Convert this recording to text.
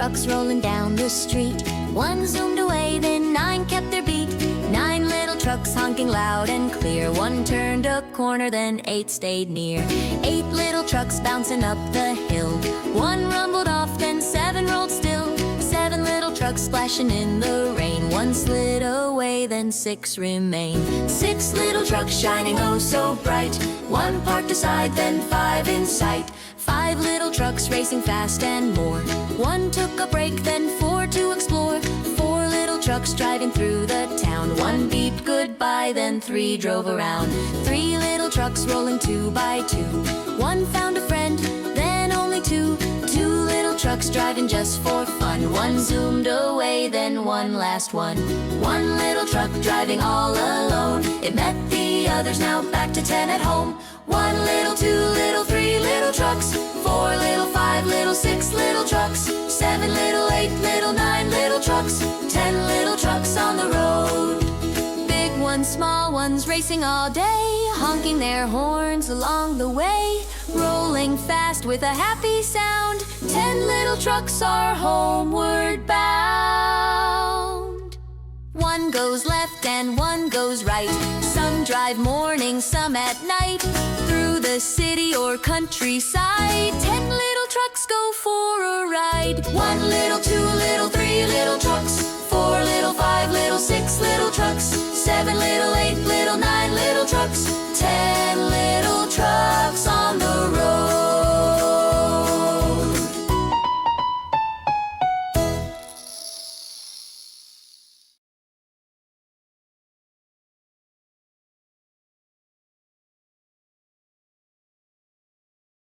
trucks rolling down the street. One zoomed away, then 9 kept their beat. 9 little trucks honking loud and clear. 1 turned a corner, then 8 stayed near. 8 little trucks bouncing up the hill. 1 rumbled off, then 7 rolled still. 7 little trucks splashing in the rain. 1 slid away, then 6 remained. 6 little trucks shining oh so bright. 1 parked aside, then 5 in sight. 5 little trucks racing fast and more. 1 took a break, then 4 to explore. 4 little trucks driving through the town. 1 beeped goodbye, then 3 drove around. 3 little trucks rolling 2 by 2. 1 found a friend, then only 2. 2 little trucks driving just for fun. 1 zoomed away, then 1 last one. 1 little truck driving all alone. It met the others, now back to 10 at home. 1 little, 2 little, 3 little trucks. 4 little, 5 little, 6 little trucks. 7 little, 8 little, 9 little trucks. 10 little trucks on the road. Big ones, small ones, racing all day, honking their horns along the way, rolling fast with a happy sound. 10 little trucks are homeward bound. 1 goes left and 1 goes right. Some drive morning, some at night, through the city or countryside. 10 little trucks go for a ride. 1 little, 2 little, 3 little trucks. 4 little, 5 little, 6 little trucks. 7 little, 8 little, 9 little trucks. 10